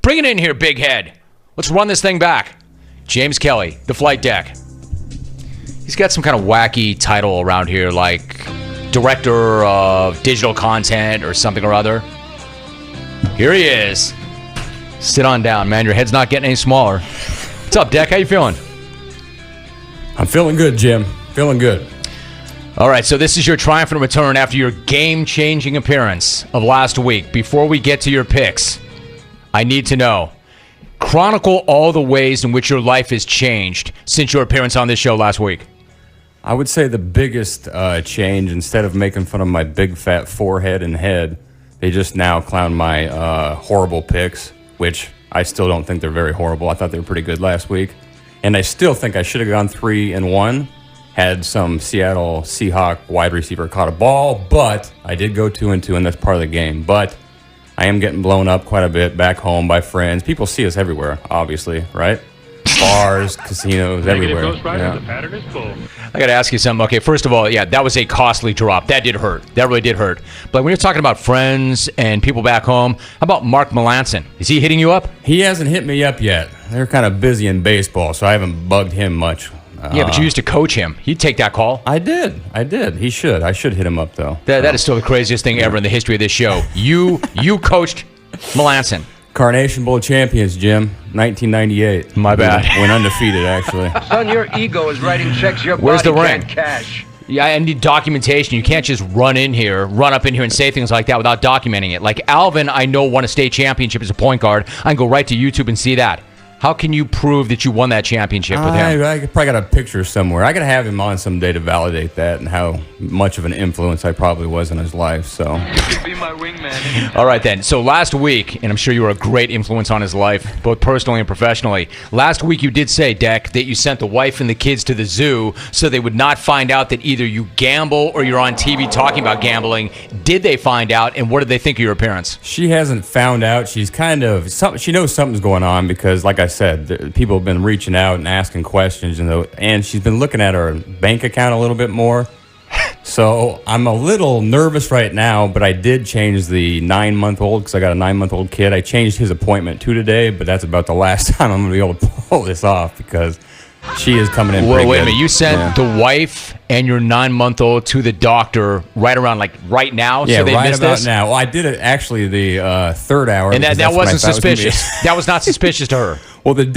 Bring it in here, big head. Let's run this thing back. James Kelley, the flight deck. He's got some kind of wacky title around here, like Director of Digital Content or something or other. Here he is. Sit on down, man. Your head's not getting any smaller. What's up, Deck? How you feeling? I'm feeling good, Jim. Feeling good. All right, so this is your triumphant return after your game-changing appearance of last week. Before we get to your picks, I need to know, chronicle all the ways in which your life has changed since your appearance on this show last week. I would say the biggest change, instead of making fun of my big fat forehead and head, they just now clown my horrible picks, which I still don't think they're very horrible. I thought they were pretty good last week. And I still think I should have gone 3-1, had some Seattle Seahawk wide receiver caught a ball, but I did go 2-2, and that's part of the game. But I am getting blown up quite a bit back home by friends. People see us everywhere, obviously, right? Bars, casinos, everywhere. Yeah. The pattern is full. I got to ask you something. Okay, first of all, yeah, that was a costly drop. That did hurt. That really did hurt. But when you're talking about friends and people back home, how about Mark Melanson? Is he hitting you up? He hasn't hit me up yet. They're kind of busy in baseball, so I haven't bugged him much. Yeah, but you used to coach him. He'd take that call. I did. He should. I should hit him up, though. That is still the craziest thing ever in the history of this show. You coached Melanson. Carnation Bowl champions, Jim. 1998. My bad. Went undefeated, actually. Son, your ego is writing checks your Where's body the ring? can't cash. Yeah, I need documentation. You can't just run up in here and say things like that without documenting it. Like Alvin, I know, won a state championship as a point guard. I can go right to YouTube and see that. How can you prove that you won that championship with him? I probably got a picture somewhere. I got to have him on someday to validate that and how much of an influence I probably was in his life. So, You could be my wingman. All right, then. So last week, and I'm sure you were a great influence on his life, both personally and professionally. Last week you did say, Deck, that you sent the wife and the kids to the zoo so they would not find out that either you gamble or you're on TV talking about gambling. Did they find out, and what did they think of your appearance? she hasn't found out. She's kind of she knows something's going on because, like I said, people have been reaching out and asking questions, and she's been looking at her bank account a little bit more. So I'm a little nervous right now, but I did change the 9-month-old because I got a 9-month-old kid. I changed his appointment to today, but that's about the last time I'm going to be able to pull this off because she is coming in pretty Wait a good. minute. You sent the wife and your 9-month-old to the doctor right around, like, right now? Yeah, so they right missed about this? now. Well, I did it actually the third hour. And because that that's when I wasn't thought it was gonna be- suspicious. That was not suspicious to her. Well, it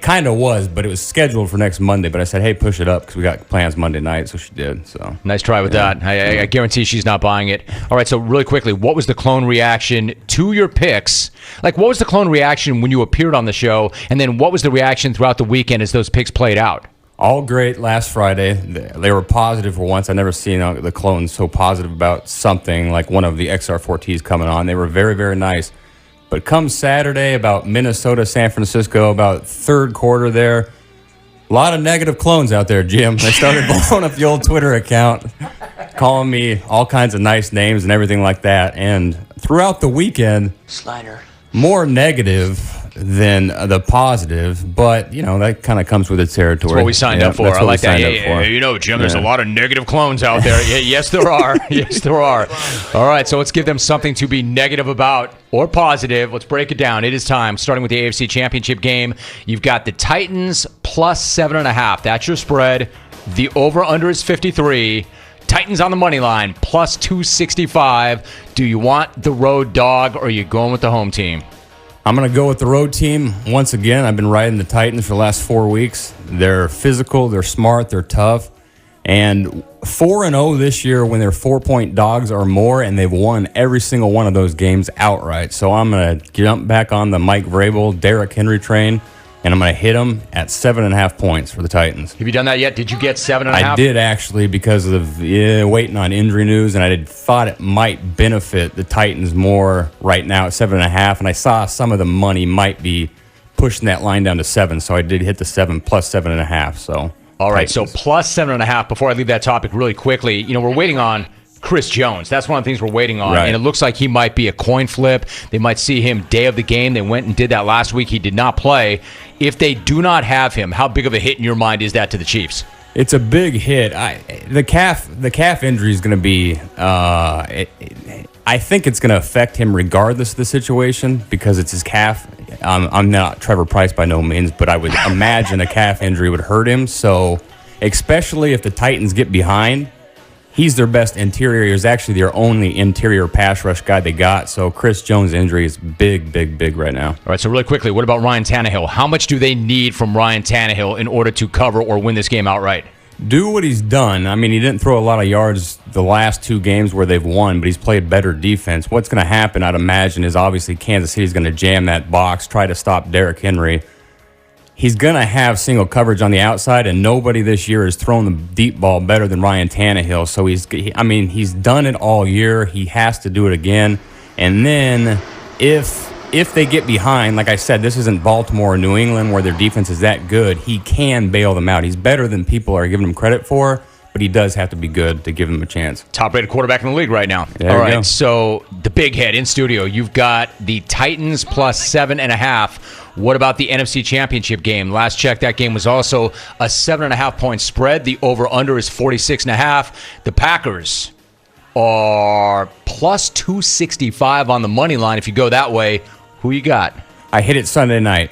kind of was, but it was scheduled for next Monday. But I said, hey, push it up because we got plans Monday night, so she did. So Nice try with that. I guarantee she's not buying it. All right, so really quickly, what was the clone reaction to your picks? Like, what was the clone reaction when you appeared on the show? And then what was the reaction throughout the weekend as those picks played out? all great last Friday. They were positive for once. I've never seen the clones so positive about something like one of the XR4Ts coming on. They were very, very nice. But come Saturday, about Minnesota, San Francisco, about third quarter there, a lot of negative clones out there, Jim. They started blowing up the old Twitter account, calling me all kinds of nice names and everything like that. And throughout the weekend, Slider. more negative than the positive, but you know that kind of comes with the territory. That's what we signed up for. I like that. Yeah, you know, Jim, there's a lot of negative clones out there. Yes, there are. Yes, there are. All right, so let's give them something to be negative about or positive. Let's break it down. It is time, starting with the AFC Championship game. You've got the Titans plus 7.5. That's your spread. The over-under is 53. Titans on the money line, plus 265. Do you want the road dog or are you going with the home team? I'm going to go with the road team. Once again, I've been riding the Titans for the last 4 weeks. They're physical, they're smart, they're tough. And 4-0 this year when they're 4-point dogs or more, and they've won every single one of those games outright. So I'm going to jump back on the Mike Vrabel, Derrick Henry train, and I'm going to hit them at 7.5 points for the Titans. Have you done that yet? Did you get 7.5? I did actually because of waiting on injury news, and I thought it might benefit the Titans more right now at 7.5, and I saw some of the money might be pushing that line down to 7, so I did hit the 7 plus 7.5. So all right, Titans. so plus 7.5. Before I leave that topic really quickly, you know, we're waiting on Chris Jones. That's one of the things we're waiting on, Right. and it looks like he might be a coin flip. They might see him day of the game. They went and did that last week. He did not play. If they do not have him, how big of a hit in your mind is that to the Chiefs? It's a big hit. The calf injury is going to be I think it's going to affect him regardless of the situation because it's his calf. I'm not Trevor Price by no means, but I would imagine a calf injury would hurt him. So, especially if the Titans get behind, he's their best interior. He's actually their only interior pass rush guy they got. So, Chris Jones' injury is big, big, big right now. All right, so really quickly, what about Ryan Tannehill? How much do they need from Ryan Tannehill in order to cover or win this game outright? Do what he's done. I mean, he didn't throw a lot of yards the last 2 games where they've won, but he's played better defense. What's going to happen, I'd imagine, is obviously Kansas City's going to jam that box, try to stop Derrick Henry. He's going to have single coverage on the outside, and nobody this year has thrown the deep ball better than Ryan Tannehill. So he's done it all year. He has to do it again. And then if they get behind, like I said, this isn't Baltimore or New England where their defense is that good. He can bail them out. He's better than people are giving him credit for, but he does have to be good to give him a chance. Top-rated quarterback in the league right now. There All you right, go. so the big head in studio, you've got the Titans plus 7.5. What about the NFC Championship game? Last check, that game was also a 7.5-point spread. The over-under is 46.5. The Packers are plus 265 on the money line. If you go that way, who you got? I hit it Sunday night.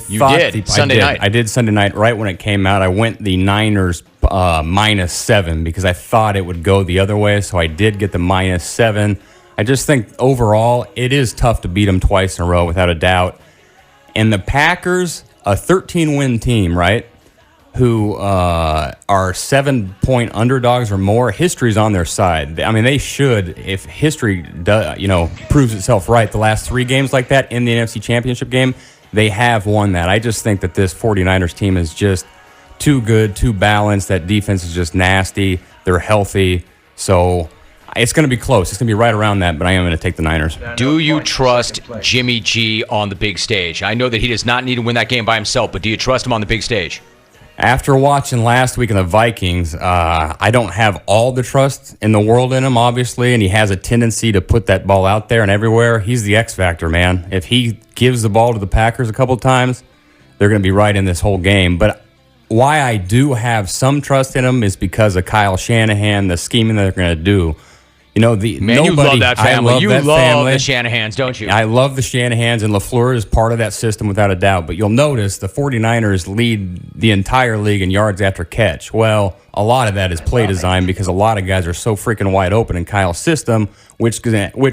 You did Sunday night. I did Sunday night right when it came out. I went the Niners -7 because I thought it would go the other way. So I did get the -7. I just think overall it is tough to beat them twice in a row without a doubt. And the Packers, a 13-win team, right? Who are 7-point underdogs or more, history's on their side. I mean, they should, if history proves itself right, the last 3 games like that in the NFC Championship game, they have won that. I just think that this 49ers team is just too good, too balanced. That defense is just nasty. They're healthy. So it's going to be close. It's going to be right around that, but I am going to take the Niners. Do you trust Jimmy G on the big stage? I know that he does not need to win that game by himself, but do you trust him on the big stage? After watching last week in the Vikings, I don't have all the trust in the world in him, obviously, and he has a tendency to put that ball out there and everywhere. He's the X factor, man. If he gives the ball to the Packers a couple times, they're going to be right in this whole game. But why I do have some trust in him is because of Kyle Shanahan, the scheming that they're going to do. You know, you love that family. You love family. the Shanahans, don't you? I love the Shanahans, and LaFleur is part of that system without a doubt. But you'll notice the 49ers lead the entire league in yards after catch. Well, a lot of that is play design because a lot of guys are so freaking wide open in Kyle's system, which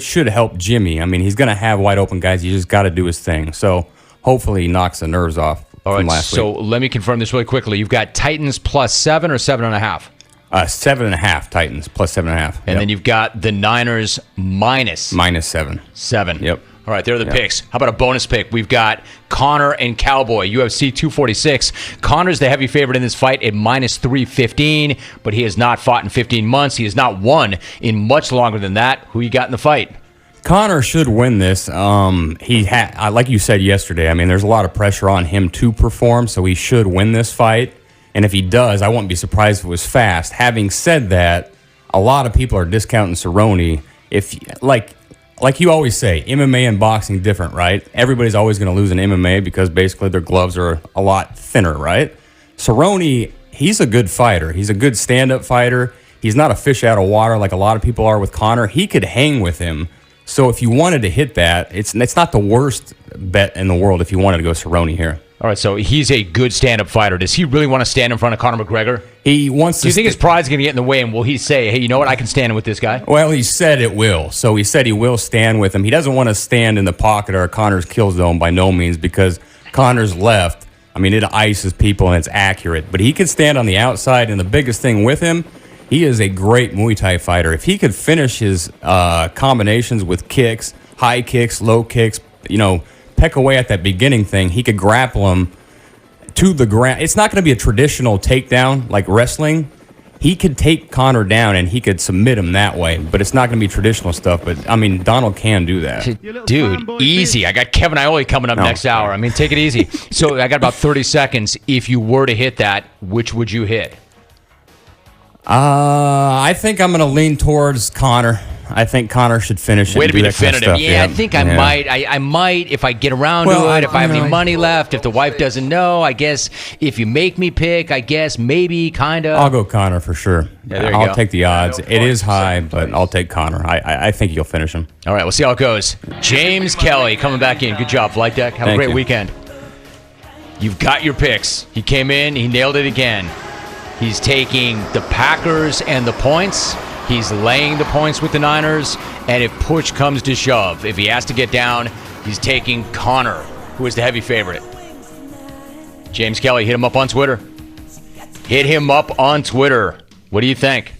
should help Jimmy. I mean, he's going to have wide open guys. He just got to do his thing. So hopefully he knocks the nerves off from last week. So let me confirm this really quickly. You've got Titans plus 7 or 7.5? 7.5 Titans plus 7.5. And then you've got the Niners -7. 7. Yep. All right, there are the picks. How about a bonus pick? We've got Conor and Cowboy, UFC 246. Conor's the heavy favorite in this fight at -315, but he has not fought in 15 months. He has not won in much longer than that. Who you got in the fight? Conor should win this. Like you said yesterday, I mean, there's a lot of pressure on him to perform, so he should win this fight. And if he does, I wouldn't be surprised if it was fast. Having said that, a lot of people are discounting Cerrone. If like you always say, MMA and boxing different, right? Everybody's always going to lose in MMA because basically their gloves are a lot thinner, right? Cerrone, he's a good fighter. He's a good stand-up fighter. He's not a fish out of water like a lot of people are with Conor. He could hang with him. So if you wanted to hit that, it's not the worst bet in the world if you wanted to go Cerrone here. All right, so he's a good stand-up fighter. Does he really want to stand in front of Conor McGregor? He wants to. Do you think his pride's going to get in the way, and will he say, hey, you know what, I can stand with this guy? Well, he said it will. So he said he will stand with him. He doesn't want to stand in the pocket or Conor's kill zone by no means because Conor's left. I mean, it ices people, and it's accurate. But he can stand on the outside, and the biggest thing with him, he is a great Muay Thai fighter. If he could finish his combinations with kicks, high kicks, low kicks, peck away at that beginning thing, he could grapple him to the ground. It's not going to be a traditional takedown like wrestling. He could take Conor down and he could submit him that way, but it's not going to be traditional stuff. But, I mean, Donald can do that. Dude, easy. I got Kevin Iole coming up next hour. I mean, take it easy. So I got about 30 seconds. If you were to hit that, which would you hit? I think I'm going to lean towards Conor. I think Conor should finish it. Way to be and do that kind of definitive. stuff. Yeah, I think I might. I might if I get around to it. If I have any money left. If the wife doesn't know, I guess if you make me pick, I guess maybe kind of. I'll go Conor for sure. Yeah, there you I'll go. take the odds. It is high, but I'll take Conor. I think he'll finish him. All right, we'll see how it goes. James Kelley coming back in. Good job, Flight Deck. Have a Thank great you. weekend. You've got your picks. He came in. He nailed it again. He's taking the Packers and the points. He's laying the points with the Niners. And if push comes to shove, if he has to get down, he's taking Conor, who is the heavy favorite. James Kelley, hit him up on Twitter. Hit him up on Twitter. What do you think?